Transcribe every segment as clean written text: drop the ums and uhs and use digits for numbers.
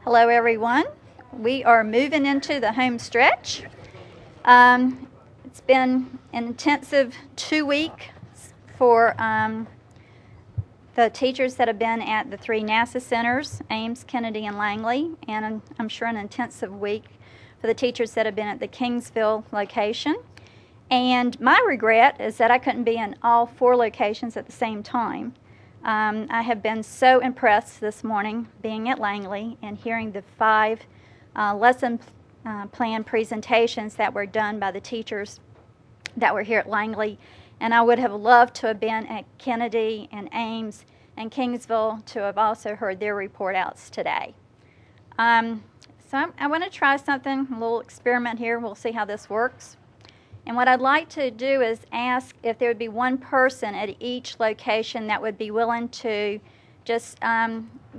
Hello everyone. We are moving into the home stretch. It's been an intensive 2 weeks for the teachers that have been at the 3 NASA centers, Ames, Kennedy, and Langley, and I'm sure an intensive week for the teachers that have been at the Kingsville location. And my regret is that I couldn't be in all 4 locations at the same time. I have been so impressed this morning being at Langley and hearing the 5 lesson plan presentations that were done by the teachers that were here at Langley. And I would have loved to have been at Kennedy and Ames and Kingsville to have also heard their report outs today. So I want to try something, a little experiment here. We'll see how this works. And what I'd like to do is ask if there would be one person at each location that would be willing to just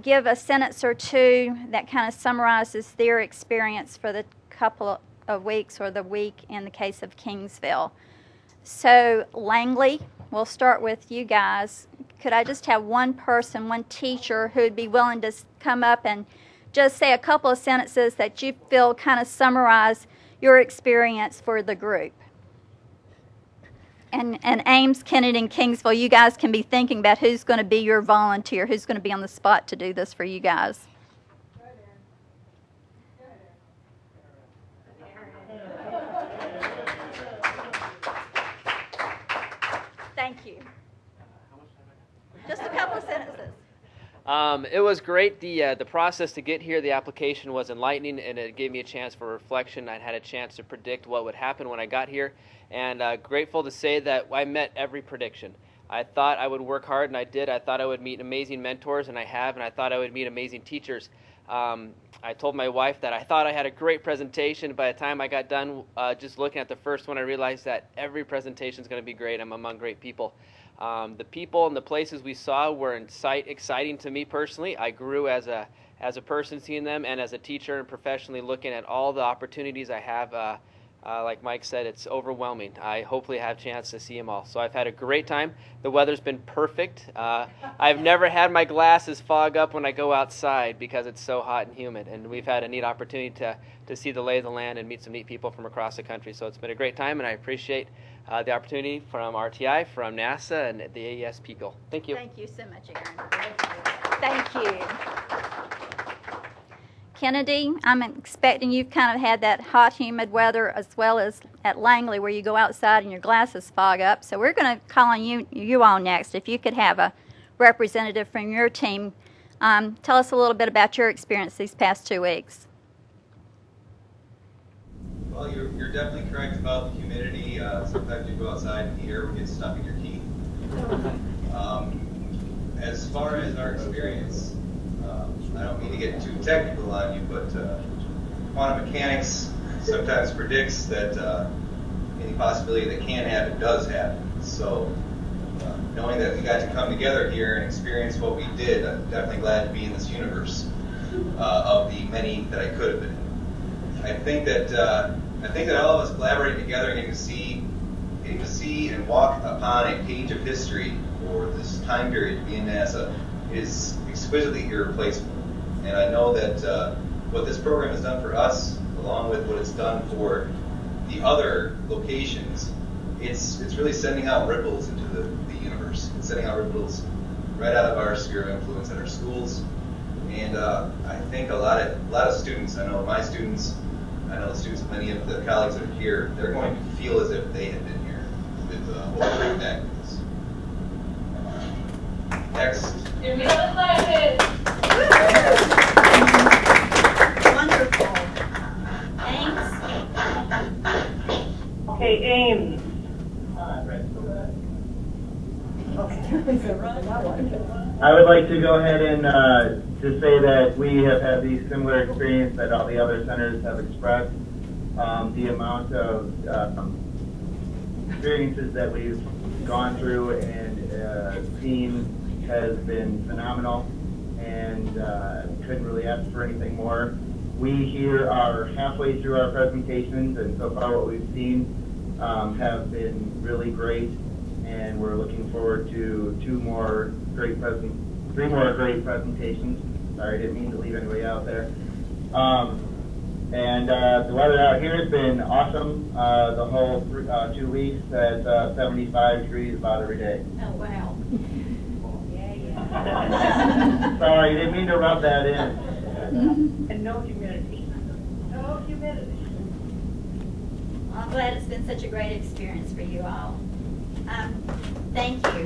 give a sentence or 2 that kind of summarizes their experience for the couple of weeks or the week in the case of Kingsville. So Langley, we'll start with you guys. Could I just have one person, one teacher who would be willing to come up and just say a couple of sentences that you feel kind of summarize your experience for the group? And Ames, Kennedy, and Kingsville, you guys can be thinking about who's going to be your volunteer, who's going to be on the spot to do this for you guys. Thank you. Just a couple of sentences. It was great. The process to get here, the application was enlightening, and it gave me a chance for reflection. I had a chance to predict what would happen when I got here, and grateful to say that I met every prediction. I thought I would work hard, and I did. I thought I would meet amazing mentors, and I have, and I thought I would meet amazing teachers. I told my wife that I thought I had a great presentation. By the time I got done just looking at the first one, I realized that every presentation is going to be great. I'm among great people. The people and the places we saw were exciting to me personally. I grew as a person seeing them, and as a teacher and professionally looking at all the opportunities I have. Like Mike said, it's overwhelming. I hopefully have a chance to see them all. So I've had a great time. The weather's been perfect. I've never had my glasses fog up when I go outside because it's so hot and humid. And we've had a neat opportunity to see the lay of the land and meet some neat people from across the country. So it's been a great time, and I appreciate the opportunity from RTI, from NASA, and the AESP people. Thank you. Thank you so much, Aaron. Thank you. Kennedy, I'm expecting you've kind of had that hot, humid weather as well as at Langley where you go outside and your glasses fog up. So we're going to call on you all next. If you could have a representative from your team, tell us a little bit about your experience these past 2 weeks. Well, you're definitely correct about the humidity. Sometimes you go outside and the air gets stuck in your teeth. As far as our experience, I don't mean to get too technical on you, but quantum mechanics sometimes predicts that any possibility that can happen does happen. So knowing that we got to come together here and experience what we did, I'm definitely glad to be in this universe of the many that I could have been. I think that all of us collaborating together and getting to see and walk upon a page of history for this time period to be in NASA is exquisitely irreplaceable. And I know that what this program has done for us, along with what it's done for the other locations, it's really sending out ripples into the universe. It's sending out ripples right out of our sphere of influence at our schools. And I think a lot of students, I know my students, I know the students of many of the colleagues that are here, they're going to feel as if they had been here with what we're bringing back with us. Next. Give me another clap. Wonderful. Ames? Okay, Ames. I would like to go ahead and just say that we have had the similar experience that all the other centers have expressed. The amount of experiences that we've gone through and seen has been phenomenal, and couldn't really ask for anything more. We here are halfway through our presentations, and so far what we've seen have been really great, and we're looking forward to 3 more great presentations Sorry, didn't mean to leave anybody out there. And the weather out here has been awesome. The whole 2 weeks at 75 degrees about every day. Oh, wow. Sorry, didn't mean to rub that in. And no humidity. No humidity. I'm glad it's been such a great experience for you all. Thank you.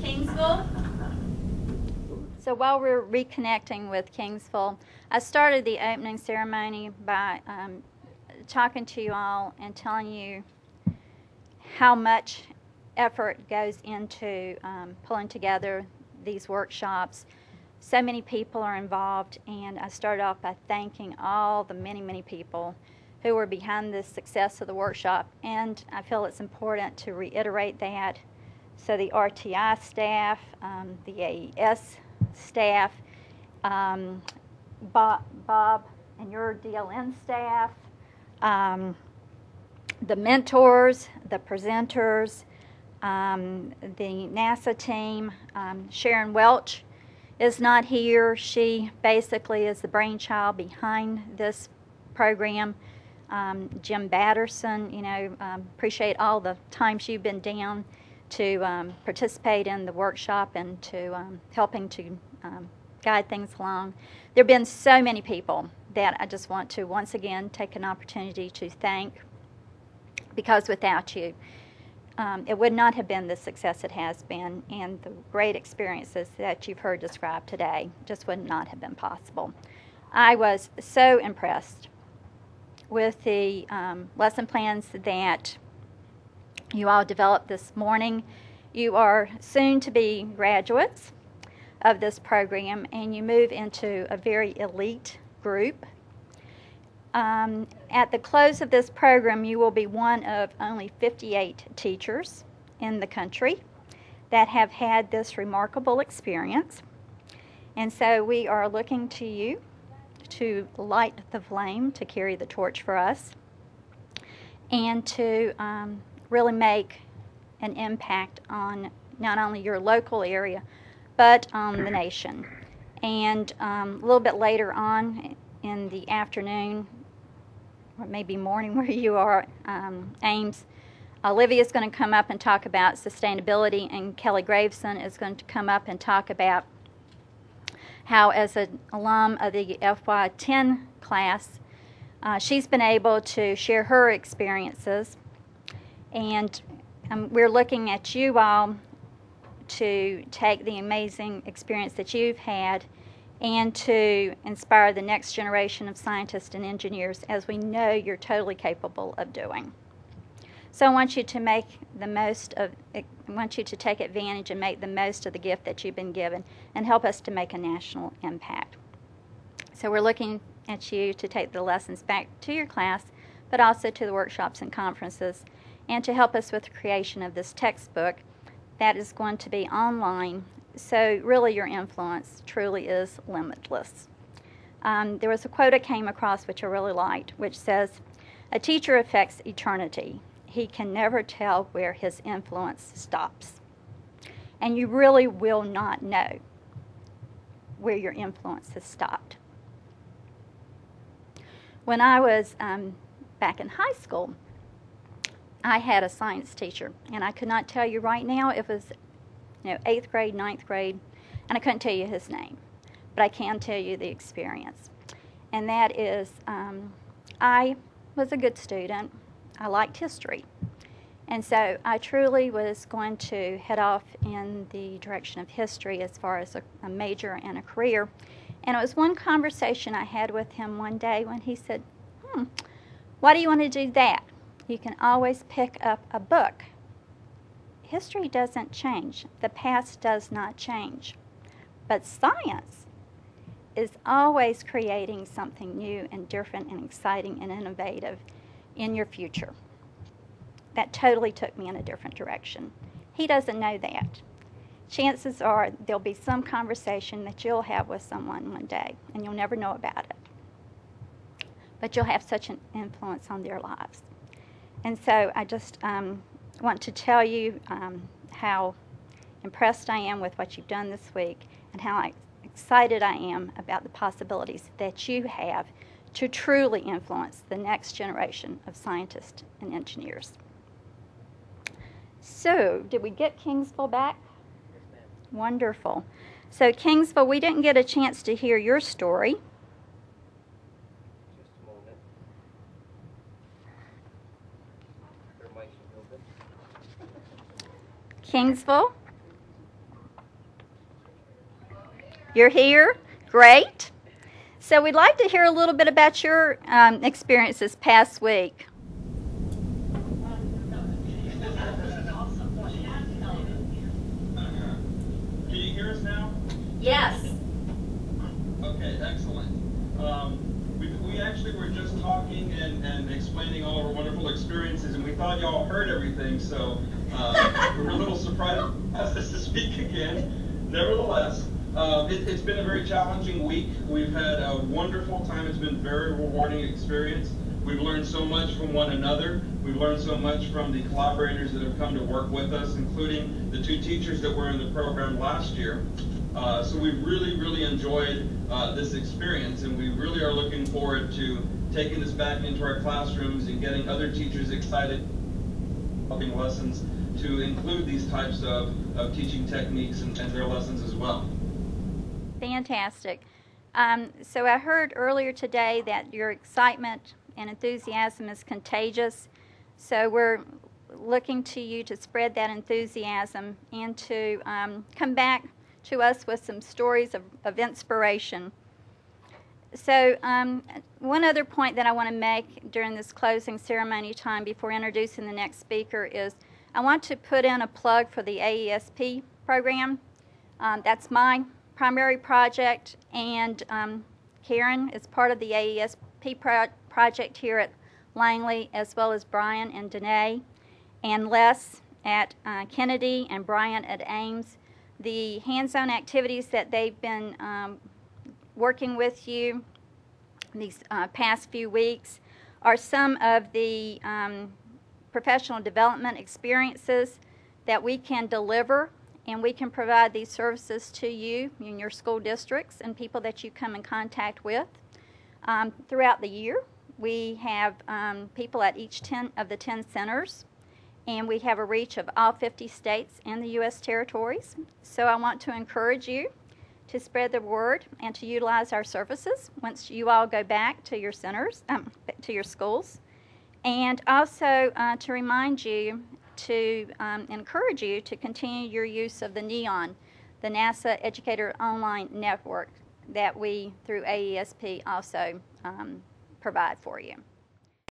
Kingsville. So while we're reconnecting with Kingsville, I started the opening ceremony by talking to you all and telling you how much effort goes into pulling together these workshops. So many people are involved, and I started off by thanking all the many people who were behind the success of the workshop, and I feel it's important to reiterate that. So the RTI staff, the AES staff, Bob and your DLN staff, the mentors, the presenters, the NASA team. Sharon Welch is not here. She basically is the brainchild behind this program. Jim Batterson, appreciate all the times you've been down to participate in the workshop and to helping to guide things along. There have been so many people that I just want to once again take an opportunity to thank, because without you, it would not have been the success it has been, and the great experiences that you've heard described today just would not have been possible. I was so impressed with the lesson plans that you all developed this morning. You are soon to be graduates of this program, and you move into a very elite group. At the close of this program, you will be one of only 58 teachers in the country that have had this remarkable experience. And so we are looking to you to light the flame, to carry the torch for us, and to really make an impact on not only your local area, but on the nation. And a little bit later on in the afternoon, or maybe morning where you are, Ames, Olivia is going to come up and talk about sustainability, and Kelly Graveson is going to come up and talk about how, as an alum of the FY10 class, she's been able to share her experiences. And we're looking at you all to take the amazing experience that you've had and to inspire the next generation of scientists and engineers, as we know you're totally capable of doing. So I want you to make the most of it. I want you to take advantage and make the most of the gift that you've been given and help us to make a national impact. So we're looking at you to take the lessons back to your class, but also to the workshops and conferences, and to help us with the creation of this textbook that is going to be online. So really your influence truly is limitless. There was a quote I came across which I really liked, which says, "A teacher affects eternity. He can never tell where his influence stops." And you really will not know where your influence has stopped. When I was back in high school, I had a science teacher, and I could not tell you right now if it was 8th grade, 9th grade, and I couldn't tell you his name, but I can tell you the experience. And that is, I was a good student. I liked history. And so I truly was going to head off in the direction of history as far as a major and a career. And it was one conversation I had with him one day when he said, why do you want to do that? You can always pick up a book. History doesn't change. The past does not change. But science is always creating something new and different and exciting and innovative in your future. That totally took me in a different direction. He doesn't know that. Chances are there'll be some conversation that you'll have with someone one day, and you'll never know about it. But you'll have such an influence on their lives. And so I just want to tell you how impressed I am with what you've done this week and how excited I am about the possibilities that you have to truly influence the next generation of scientists and engineers. So, did we get Kingsville back? Yes, ma'am. Wonderful. So, Kingsville, we didn't get a chance to hear your story. Just a moment. Their mic should be open. Kingsville? You're here? Great. So we'd like to hear a little bit about your experience this past week. Can you hear us now? Yes. Okay, excellent. We actually were just talking and explaining all of our wonderful experiences, and we thought y'all heard everything, so we were a little surprised to speak again. Nevertheless, it's been a very challenging week. We've had a wonderful time. It's been a very rewarding experience. We've learned so much from one another. We've learned so much from the collaborators that have come to work with us, including the 2 teachers that were in the program last year. So we've really enjoyed this experience, and we really are looking forward to taking this back into our classrooms and getting other teachers excited, helping lessons to include these types of teaching techniques and their lessons as well. Fantastic. So I heard earlier today that your excitement and enthusiasm is contagious. So we're looking to you to spread that enthusiasm and to come back to us with some stories of inspiration. So one other point that I want to make during this closing ceremony time before introducing the next speaker is I want to put in a plug for the AESP program. That's my primary project, and Karen is part of the AESP project here at Langley, as well as Brian and Danae, and Les at Kennedy and Brian at Ames. The hands-on activities that they've been working with you these past few weeks are some of the professional development experiences that we can deliver, and we can provide these services to you in your school districts and people that you come in contact with. Throughout the year, we have people at each 10 of the 10 centers, and we have a reach of all 50 states and the U.S. territories. So I want to encourage you to spread the word and to utilize our services once you all go back to your centers, to your schools. And also to remind you to encourage you to continue your use of the NEON, the NASA Educator Online Network that we, through AESP, also provide for you.